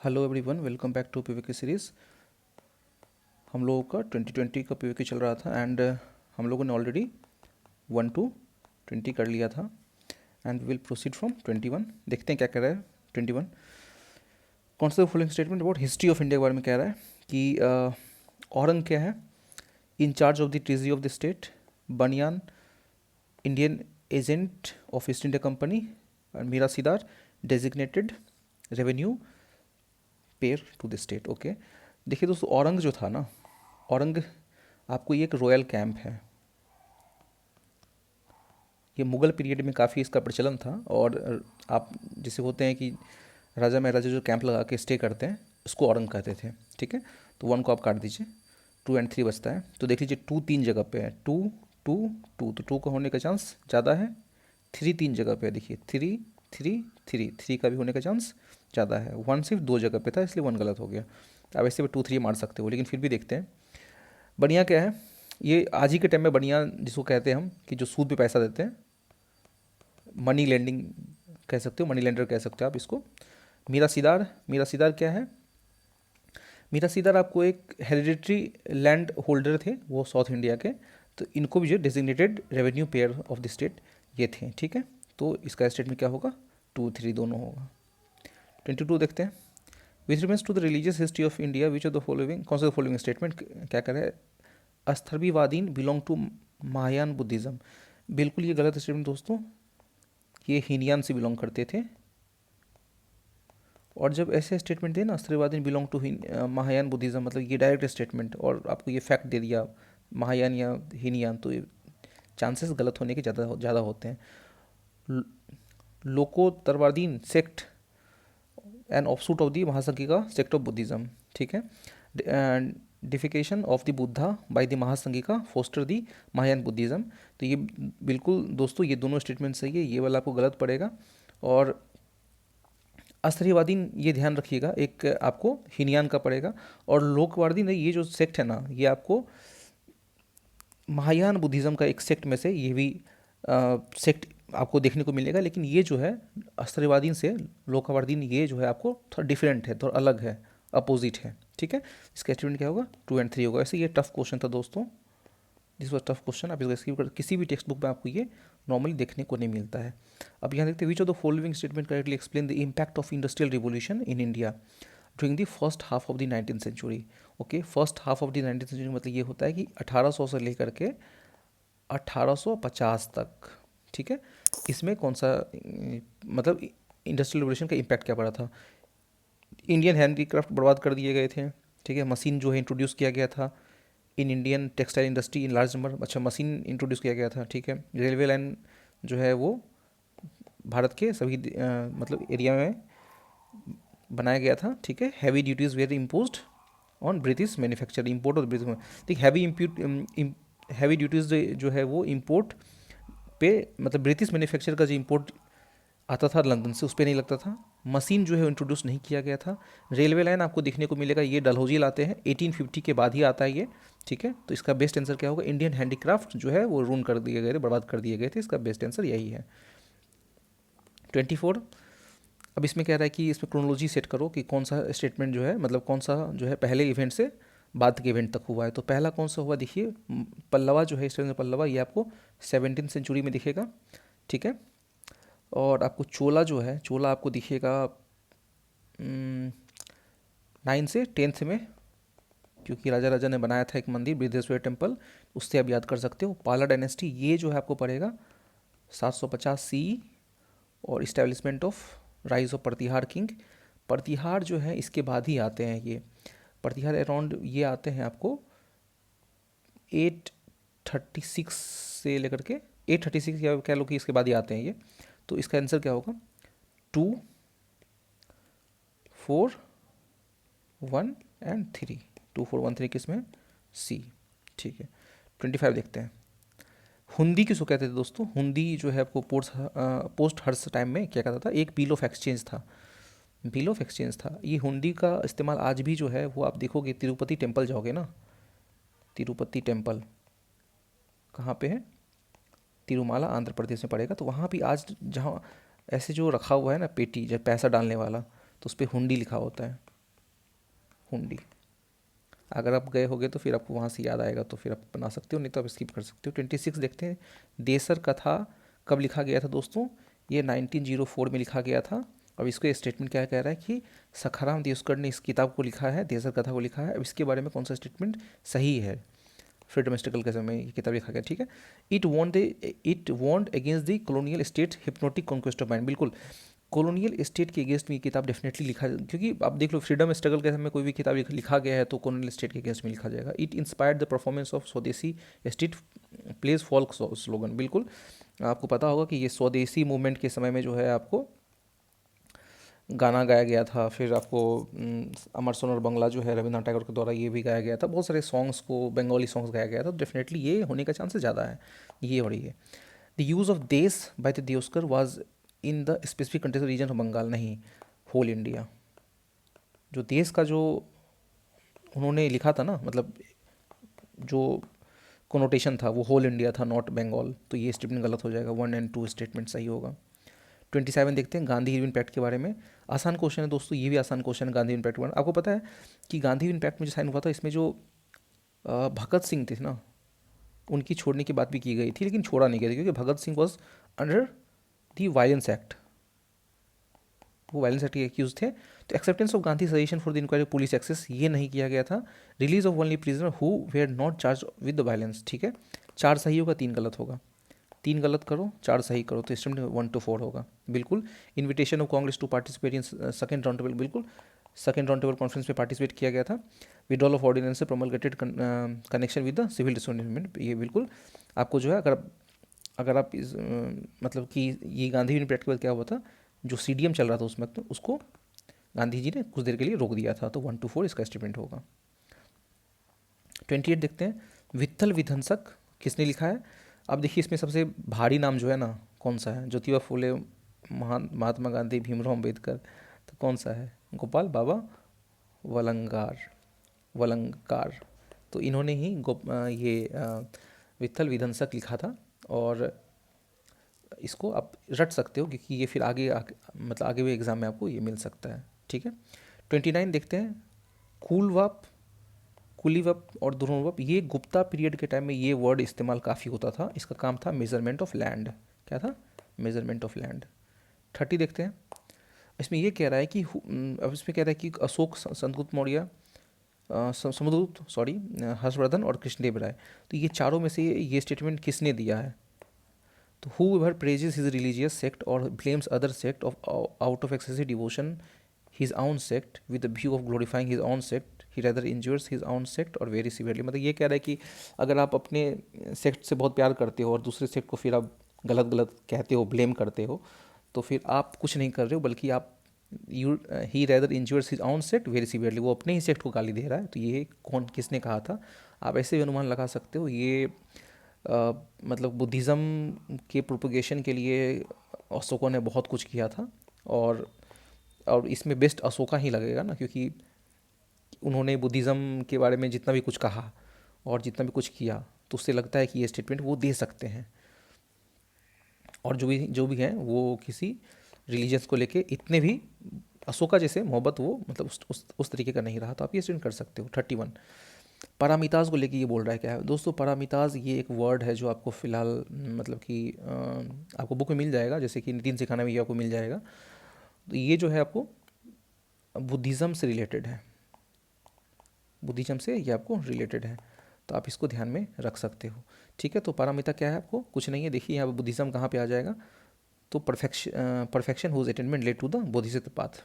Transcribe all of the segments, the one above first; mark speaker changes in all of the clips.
Speaker 1: Hello everyone, welcome back to PVK series. हम लोगों का 2020 का पीवीके चल रहा था एंड हम लोगों ने ऑलरेडी 1 to 20 कर लिया था एंड विल प्रोसीड फ्रॉम 21। देखते हैं क्या कह रहा है 21। कौन सा following statement about history of India के बारे में कह रहा है कि औरंग क्या है, in charge of the treasury of the state, banian Indian agent of East India Company, and Mira Sidar designated revenue payer to the state. Okay, देखिए दोस्तों, औरंग जो था ना, औरंग आपको ये एक रॉयल कैंप है। ये मुगल पीरियड में काफ़ी इसका प्रचलन था और आप जैसे होते हैं कि राजा महाराजा जो कैंप लगा के स्टे करते हैं उसको औरंग कहते थे। ठीक है, तो 1 को आप काट दीजिए, 2 and 3 बचता है। तो देख लीजिए 2 3 जगह पे है, 2 2 2, तो 2 का होने का चांस ज़्यादा है। 3 3 जगह पे है, देखिए 3 3 3, 3 का भी होने का चांस ज़्यादा है। 1 सिर्फ 2 जगह पे था, इसलिए 1 गलत हो गया। आप ऐसे भी 2 3 मार सकते हो, लेकिन फिर भी देखते हैं। बढ़िया क्या है, ये आज ही के टाइम में बढ़िया जिसको कहते हैं हम कि जो सूद पे पैसा देते हैं, मनी लेंडिंग कह सकते हो, मनी लेंडर कह सकते हो आप इसको। मीरा सिदार, मीरा सिदार क्या है? मीरा सिदार आपको एक हेरिडिटरी लैंड होल्डर थे वो साउथ इंडिया के, तो इनको भी जो designated revenue pair of the state ये थे। ठीक है, तो इसका स्टेटमेंट क्या होगा? 2 3 दोनों होगा। 22 देखते हैं। With reference to the religious history of India which of the following, कौन सा फॉलोइंग स्टेटमेंट क्या कर रहा है? अस्थर्वीवादीन बिलोंग टू महायान बुद्धिज़्म। बिल्कुल ये गलत स्टेटमेंट दोस्तों, ये हीनयान से बिलोंग करते थे। और जब ऐसे स्टेटमेंट दे ना, अस्थर्वीवादीन बिलोंग टू महायान बुद्धिज़्म, मतलब ये डायरेक्ट स्टेटमेंट और आपको ये फैक्ट दे दिया महायान या हीनयान, तो चांसेस गलत होने के ज़्यादा ज़्यादा होते हैं। Lokottaravadin sect an offshoot of the Mahasanghika sect of Buddhism. ठीक है, deification of the Buddha by the Mahasanghika foster the Mahayana Buddhism. तो ये बिल्कुल दोस्तों, ये दोनों स्टेटमेंट सही है, ये वाला आपको गलत पड़ेगा। और अस्थर्यवादीन ये ध्यान रखिएगा, एक आपको हीनयान का पड़ेगा। और लोकवादीन ये जो सेक्ट है ना, ये आपको महायान बुद्धिज़्म का एक सेक्ट में से ये भी सेक्ट आपको देखने को मिलेगा। लेकिन ये जो है अस्थर्यवादीन से लोकवादीन, ये जो है आपको थोड़ा डिफरेंट है, थोड़ा अलग है, अपोजिट है। ठीक है, इसका स्टेटमेंट क्या होगा? 2 and 3 होगा। ऐसे ये टफ क्वेश्चन था दोस्तों, दिस वॉज टफ क्वेश्चन। आप इसका स्किप कर, किसी भी टेक्स्ट बुक में आपको ये नॉर्मली देखने को नहीं मिलता है। अब यहाँ देखते हैं, which of the following statement correctly explain the impact of industrial revolution in India during the first half of the 19th century. Okay, first half of the 19th century मतलब ये होता है कि 1800 से लेकर के 1850 तक। ठीक है, इसमें कौन सा मतलब इंडस्ट्रियल रिवोल्यूशन का इम्पैक्ट क्या पड़ा था? इंडियन हैंडीक्राफ्ट बर्बाद कर दिए गए थे। ठीक है, मशीन जो है इंट्रोड्यूस किया गया था in Indian textile industry in large number. अच्छा, मशीन इंट्रोड्यूस किया गया था। ठीक है, रेलवे लाइन जो है वो भारत के सभी मतलब एरिया में बनाया गया था। ठीक है, heavy duties were imposed on British manufacture, import और ब्रिटिश। ठीक, हैवी ड्यूटीज़ जो है वो इम्पोर्ट पे, मतलब ब्रिटिश मैन्युफैक्चर का जो इम्पोर्ट आता था लंदन से, उस पर नहीं लगता था। मशीन जो है इंट्रोड्यूस नहीं किया गया था। रेलवे लाइन आपको देखने को मिलेगा, ये डलहौजी लाते हैं, 1850 के बाद ही आता है ये। ठीक है, तो इसका बेस्ट आंसर क्या होगा? इंडियन हैंडीक्राफ्ट जो है वो रून कर दिए गए थे, बर्बाद कर दिए गए थे। इसका बेस्ट आंसर यही है। 24। अब इसमें कह रहा है कि इसमें क्रोनोलॉजी सेट करो कि कौन सा स्टेटमेंट जो है, मतलब कौन सा जो है पहले इवेंट से बाद के इवेंट तक हुआ है। तो पहला कौन सा हुआ? देखिए, पल्लवा जो है, स्टेटमेंट पल्लवा, ये आपको 17th सेंचुरी में दिखेगा। ठीक है, और आपको चोला जो है, चोला आपको दिखेगा 9 से 10th में, क्योंकि राजा राजा ने बनाया था एक मंदिर बृहदेश्वर टेम्पल, उससे आप याद कर सकते हो। पाला डायनेस्टी ये जो है आपको पड़ेगा 750 CE। और establishment of rise of Pratihara king, Pratihara जो है इसके बाद ही आते हैं ये। प्रतिहार अराउंड ये आते हैं आपको 836 से लेकर के 836 या कह लो कि इसके बाद ही आते हैं ये। तो इसका आंसर क्या होगा? 2 4 1 and 3। 2 4 1 3 किसमें? सी। ठीक है, 25 देखते हैं। हुंडी किसको कहते थे दोस्तों? हुंडी जो है आपको पोस्ट हर्ष टाइम में क्या कहता था? एक बिल ऑफ एक्सचेंज था, बिल ऑफ एक्सचेंज था। ये हुंडी का इस्तेमाल आज भी जो है वो आप देखोगे, तिरुपति टेम्पल जाओगे ना, तिरुपति टेम्पल कहाँ पे है? तिरुमाला आंध्र प्रदेश में पड़ेगा। तो वहाँ भी आज जहाँ ऐसे जो रखा हुआ है ना पेटी, जब पैसा डालने वाला, तो उस पर हुंडी लिखा होता है। हुंडी। अगर आप गए होगे तो फिर आपको वहाँ से याद आएगा तो फिर आप बना सकते हो, नहीं तो आप स्किप कर सकते हो। 26 देखते हैं, देसर कथा कब लिखा गया था दोस्तों? ये 1904 में लिखा गया था। अब इसको स्टेटमेंट क्या कह रहा है कि सखाराम देवस्कर ने इस किताब को लिखा है, देसर कथा को लिखा है। अब इसके बारे में कौन सा स्टेटमेंट सही है? फ्रीडम स्ट्रगल के समय ये किताब लिखा गया, ठीक है। It won't against the colonial state hypnotic conquest of mind. बिल्कुल कॉलोनियल स्टेट के अगेंस्ट में ये किताब डेफिनेटली लिखा, क्योंकि आप देख लो फ्रीडम स्ट्रगल के समय कोई भी किताब लिखा गया है तो कॉलोनियल स्टेट के अगेंस्ट में लिखा जाएगा। It inspired the performance of स्वदेशी स्टेट प्लेस फॉल्क स्लोगन। बिल्कुल आपको पता होगा कि ये स्वदेशी मूवमेंट के समय में जो है आपको गाना गाया गया था। फिर आपको अमर सोनर बंगला जो है रविंद्रनाथ टैगोर के द्वारा ये भी गाया गया था। बहुत सारे सॉन्ग्स को बंगाली सॉन्ग्स गाया गया था, तो डेफिनेटली ये होने का चांसेस ज़्यादा है, ये हो रही है। The use of desh by the देवस्कर was in the specific country region of Bengal, नहीं होल इंडिया। जो देश का जो उन्होंने लिखा था ना, मतलब जो कोनोटेशन था वो होल इंडिया था, नॉट बंगाल। तो ये स्टेटमेंट गलत हो जाएगा, 1 और 2 स्टेटमेंट सही होगा। 27 देखते हैं, गांधी इरविन पैक्ट के बारे में। आसान क्वेश्चन है दोस्तों, ये भी आसान क्वेश्चन है गांधी इरविन पैक्ट के बारे में। आपको पता है कि गांधी इरविन पैक्ट में जो साइन हुआ था, इसमें जो भगत सिंह थे ना, उनकी छोड़ने की बात भी की गई थी, लेकिन छोड़ा नहीं गया था क्योंकि Bhagat Singh was under the violence act, वो वायलेंस एक्ट के एक्यूज थे। तो acceptance of Gandhi suggestion for the inquiry police excess ये नहीं किया गया था। Release of only prisoner who were not charge with the violence, ठीक है। 4 सही होगा, 3 गलत होगा। 3 गलत करो, 4 सही करो, तो स्टेटमेंट 1 to 4 होगा। बिल्कुल invitation of Congress to participate in second round table, बिल्कुल सेकंड राउंड टेबल कॉन्फ्रेंस में पार्टिसिपेट किया गया था। विड्रॉल ऑफ ऑर्डिनेंस से promulgated connection with the civil डिसोल्यूशनमेंट, ये बिल्कुल आपको जो है, अगर आप इस मतलब कि ये गांधी यूनिवर्सिटी के बाद क्या हुआ था, जो CDM चल रहा था उसमें, तो उसको गांधी जी ने कुछ देर के लिए रोक दिया था। तो 1 to 4 इसका स्टेटमेंट होगा। 28 देखते हैं, वित्थल विध्वंसक किसने लिखा है? अब देखिए इसमें सबसे भारी नाम जो है ना, कौन सा है? ज्योतिबा फुले, महात्मा गांधी, भीमराव अम्बेडकर। तो कौन सा है? गोपाल बाबा वलंकार। तो इन्होंने ही ये वित्थल विध्वंसक लिखा था। और इसको आप रट सकते हो क्योंकि ये फिर मतलब आगे भी एग्ज़ाम में आपको ये मिल सकता है, ठीक है। 29 देखते हैं, कुलीवप और दुर्वप, ये गुप्ता पीरियड के टाइम में ये वर्ड इस्तेमाल काफ़ी होता था। इसका काम था मेजरमेंट ऑफ लैंड। क्या था? Measurement of land. 30 देखते हैं, इसमें ये कह रहा है कि अब इसमें कह रहा है कि अशोक, समुद्रगुप्त मौर्य, समुद्रगुप्त सॉरी, हर्षवर्धन और कृष्णदेव राय। तो ये चारों में से ये स्टेटमेंट किसने दिया है? तो whoever praises his religious sect or blames other sect of out of excessive devotion his own sect with the view of glorifying his own sect, he rather injures his own sect or very severely। मतलब ये कह रहा है कि अगर आप अपने sect से बहुत प्यार करते हो और दूसरे सेक्ट को फिर आप गलत गलत कहते हो, ब्लेम करते हो, तो फिर आप कुछ नहीं कर रहे हो, बल्कि आप ही rather injures his own sect very severely, वो अपने ही सेक्ट को गाली दे रहा है। तो ये कौन, किसने कहा था? आप ऐसे भी अनुमान लगा सकते हो, ये मतलब बुद्धिज़्म के प्रोपोगेशन के लिए अशोकों ने बहुत कुछ किया था। और इसमें बेस्ट अशोका ही लगेगा ना, क्योंकि उन्होंने बुद्धिज़्म के बारे में जितना भी कुछ कहा और जितना भी कुछ किया, तो उससे लगता है कि ये स्टेटमेंट वो दे सकते हैं। और जो भी हैं वो किसी रिलीजन्स को लेके इतने भी अशोका जैसे मोहब्बत वो मतलब उस तरीके का नहीं रहा। तो आप ये स्टेटमेंट कर सकते हो। 31 पारामिताज को लेके ये बोल रहा है। क्या है दोस्तों पारामिताज? ये एक वर्ड है जो आपको फ़िलहाल मतलब कि आपको बुक में मिल जाएगा, जैसे कि नितिन सिखाना में ये आपको मिल जाएगा। तो ये जो है आपको बुद्धिज़्म से रिलेटेड है, बुद्धिज़्म से ये आपको रिलेटेड है, तो आप इसको ध्यान में रख सकते हो, ठीक है। तो पारामिता क्या है? आपको कुछ नहीं है, देखिए यहाँ पर बुद्धिज़्म कहाँ पे आ जाएगा, तो perfection whose attainment led to the Bodhisattva path.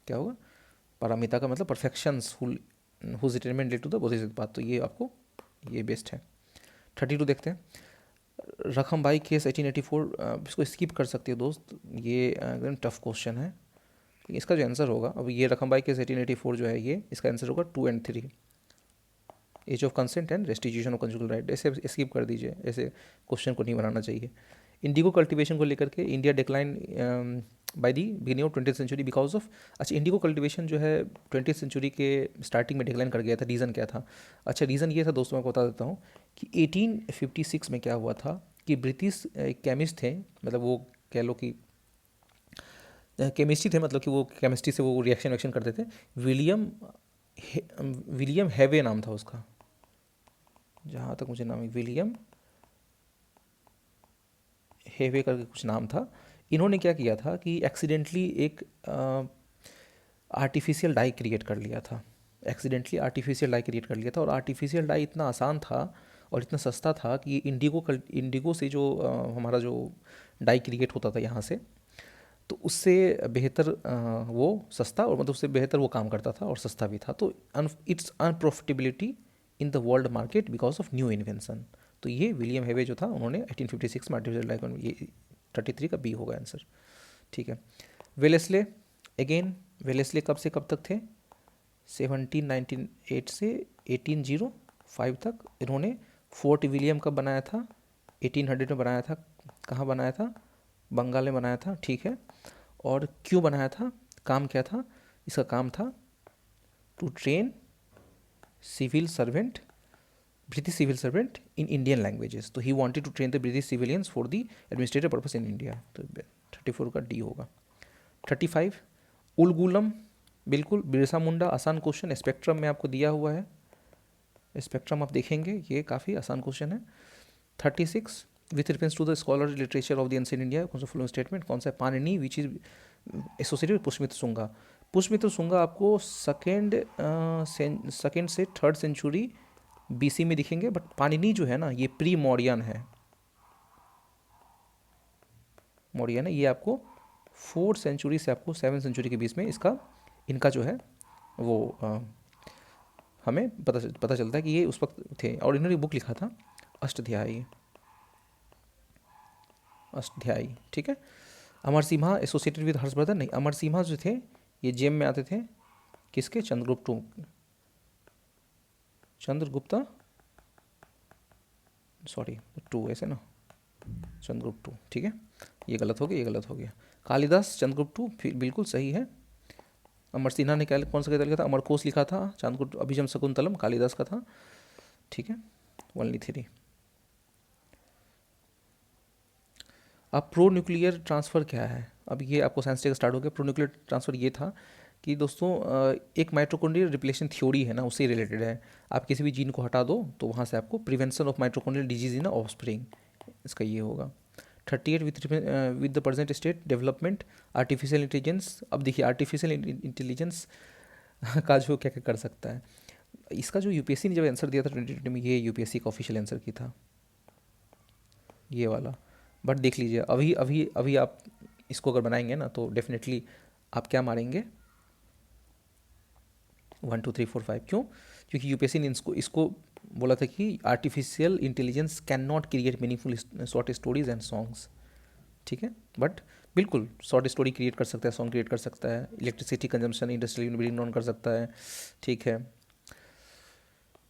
Speaker 1: क्या होगा? पारामिता का मतलब perfections whose attainment led to the Bodhisattva path. तो ये आपको ये बेस्ट है। 32 देखते हैं, रखमबाई केस 1884। इसको स्किप कर सकते हो दोस्त, ये एकदम टफ क्वेश्चन है। इसका जो आंसर होगा, अब ये रखमबाई केस 1884 जो है, ये इसका आंसर होगा 2 और 3, age of consent and restitution of conjugal right. ऐसे स्किप कर दीजिए, ऐसे क्वेश्चन को नहीं बनाना चाहिए। इंडिगो कल्टीवेशन को लेकर के India decline by the beginning of 20th century because of. अच्छा, इंडिगो कल्टीवेशन जो है 20th सेंचुरी के स्टार्टिंग में डिक्लाइन कर गया था, रीज़न क्या था? अच्छा, रीज़न ये था दोस्तों, मैं आपको बता देता हूँ कि 1856 में क्या हुआ था कि ब्रिटिश केमिस्ट थे, मतलब वो कह लो कि केमिस्ट्री थे, मतलब कि वो केमिस्ट्री से वो रिएक्शन करते थे। विलियम विलियम हैवे नाम था उसका, जहाँ तक मुझे नाम है, विलियम हेवे करके कुछ नाम था। इन्होंने क्या किया था कि एक्सीडेंटली एक आर्टिफिशियल डाई क्रिएट कर लिया था, एक्सीडेंटली आर्टिफिशियल डाई क्रिएट कर लिया था। और आर्टिफिशियल डाई इतना आसान था और इतना सस्ता था कि इंडिगो से जो हमारा जो डाई क्रिएट होता था यहाँ से, तो उससे बेहतर वो सस्ता, और मतलब उससे बेहतर वो काम करता था और सस्ता भी था। तो its unprofitability in the world market because of new invention. तो ये विलियम हेवे जो था, उन्होंने 1856 में आर्टिफिशियल डाई, ये 33 का बी होगा आंसर। ठीक है। वेलेस्ले, अगेन वेलेस्ले कब से कब तक थे? 1798 से 1805 तक। इन्होंने फोर्ट विलियम कब बनाया था? 1800 में बनाया था। कहाँ बनाया था? बंगाल में बनाया था। ठीक है। और क्यों बनाया था? काम क्या था इसका? काम था to train civil servant, British civil servant in Indian languages. तो he wanted to train the British civilians for the administrative purpose in India. तो 34 का डी होगा। 35 उलगुलम, बिल्कुल बिरसा मुंडा, आसान क्वेश्चन, स्पेक्ट्रम में आपको दिया हुआ है, स्पेक्ट्रम आप देखेंगे, ये काफ़ी आसान क्वेश्चन है। 36 with reference to the scholar literature of the ancient India, कौन सा फॉलोइंग स्टेटमेंट, कौन सा? Panini which is associated with Pushyamitra Shunga. Pushyamitra Shunga आपको सेकेंड से थर्ड सेंचुरी बीसी में दिखेंगे, बट पाणिनि जो है ना, ये प्री मौर्यन है, मौर्यन है। ये आपको 4th सेंचुरी से आपको 7th सेंचुरी के बीच में इसका, इनका जो है वो हमें पता चलता है कि ये उस वक्त थे। और इन्होंने बुक लिखा था अष्टध्यायी, अष्टध्यायी। ठीक है। अमर सिम्हा एसोसिएटेड विद हर्षवर्धन, नहीं, अमर सिम्हा जो थे ये जेम में आते थे, किसके? चंद्रगुप्त, चंद्रगुप्ता, सॉरी 2 ऐसे ना, चंद्रगुप्त 2। ठीक है, ये गलत हो गया, ये गलत हो गया। कालिदास चंद्रगुप्त 2 फिर बिल्कुल सही है। अमर सिन्हा ने क्या, कौन सा किताब लिखा था? अमरकोश लिखा था। चंद्रगुप्त अभिजम शकुंतलम कालिदास का था। ठीक है, 1 3। अब प्रो न्यूक्लियर ट्रांसफ़र क्या है? अब ये आपको साइंस टेक स्टार्ट हो गया। प्रो न्यूक्लियर ट्रांसफ़र ये था कि दोस्तों एक माइटोकॉन्ड्रियल रिप्लेशन थ्योरी है ना, उससे रिलेटेड है। आप किसी भी जीन को हटा दो तो वहाँ से आपको prevention of mitochondrial disease in offspring, इसका ये होगा। 38 with the present state development artificial intelligence. अब देखिए आर्टिफिशियल इंटेलिजेंस का जो क्या क्या कर सकता है, इसका जो यूपीएससी ने जब आंसर दिया था 2020 में, ये यूपीएससी का ऑफिशियल आंसर की था, ये वाला। बट देख लीजिए, अभी अभी अभी आप इसको अगर बनाएंगे ना तो डेफिनेटली आप क्या मारेंगे? 1 2 3 4 5। क्यों? क्योंकि यूपीएससी ने इसको इसको बोला था कि artificial intelligence can not create meaningful short stories and songs. ठीक है, बट बिल्कुल शॉर्ट स्टोरी क्रिएट कर सकता है, सॉन्ग क्रिएट कर सकता है, electricity consumption industrial bring down कर सकता है। ठीक है,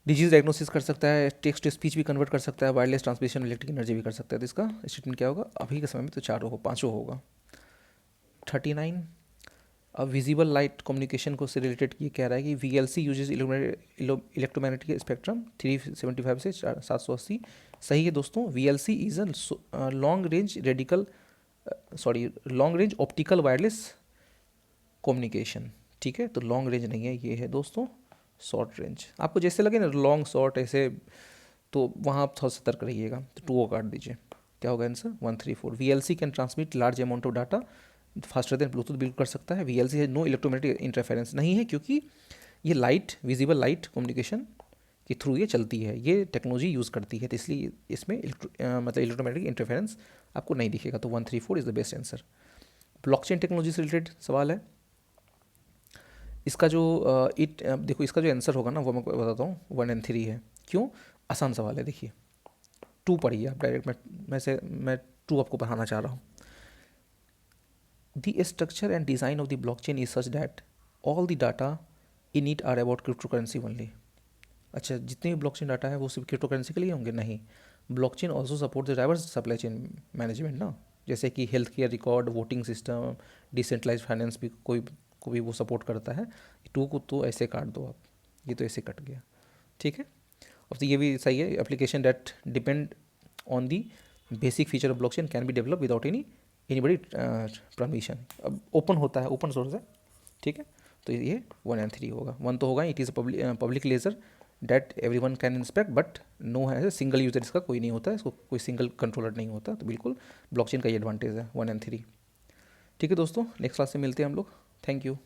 Speaker 1: डिजीज डायग्नोसिस कर सकता है, टेक्स्ट टू स्पीच भी कन्वर्ट कर सकता है, वायरलेस ट्रांसमिशन इलेक्ट्रिक एनर्जी भी कर सकता है। तो इसका स्टेटमेंट क्या होगा? अभी के समय में तो 4 होगा, 5 होगा। 39 अब विजिबल लाइट कम्युनिकेशन को से रिलेटेड ये कह रहा है कि वीएलसी यूजेस इलेक्ट्रोमैग्नेटिक स्पेक्ट्रम 375 से 780। सही है दोस्तों। VLC is a long range radical, sorry long range optical wireless communication. ठीक है, तो लॉन्ग रेंज नहीं है, ये है दोस्तों शॉर्ट रेंज। आपको जैसे लगे ना लॉन्ग शॉर्ट ऐसे, तो वहाँ आप थोड़ा सतर्क रहिएगा। तो 2 को काट दीजिए, क्या होगा answer? 1 3 4। VLC can transmit large amount of data faster than Bluetooth, बिल्कुल कर सकता है। वीएलसी है नो इलेक्ट्रोमैग्नेटिक इंटरफेरेंस, नहीं है, क्योंकि ये लाइट, विजिबल लाइट कम्युनिकेशन के थ्रू ये चलती है, ये टेक्नोलॉजी यूज़ करती है, तो इसलिए इसमें मतलब इलेक्ट्रोमैग्नेटिक इंटरफेरेंस आपको नहीं दिखेगा। तो 1 3 4 is the best answer. Blockchain technology से रिलेटेड सवाल है। इसका जो देखो इसका जो आंसर होगा ना वो मैं बताता हूँ, 1 and 3 है। क्यों? आसान सवाल है। देखिए 2 पढ़िए आप डायरेक्ट, मैं 2 आपको पढ़ाना चाह रहा हूँ। The structure and design of the blockchain is such that all the data in it are about cryptocurrency only. अच्छा, जितने भी ब्लॉकचेन डाटा है वो सिर्फ क्रिप्टो करेंसी के लिए होंगे? नहीं, blockchain also support the diverse supply chain management ना, जैसे कि health care record, voting system, decentralize finance भी कोई को भी वो सपोर्ट करता है। 2 को तो ऐसे काट दो आप, ये तो ऐसे कट गया। ठीक है, अब तो ये भी सही है। Application that depend on the basic feature of blockchain can be develop without any anybody permission. अब ओपन होता है, ओपन सोर्स है। ठीक है, तो ये 1 and 3 होगा। 1 तो होगा, it is public ledger that every one can inspect, but no है सिंगल यूज़र, इसका कोई नहीं होता, इसको कोई सिंगल कंट्रोलर नहीं होता। तो बिल्कुल ब्लॉकचेन का ये एडवांटेज है 1 and 3। ठीक है दोस्तों, नेक्स्ट क्लास से मिलते हैं हम लोग। Thank you.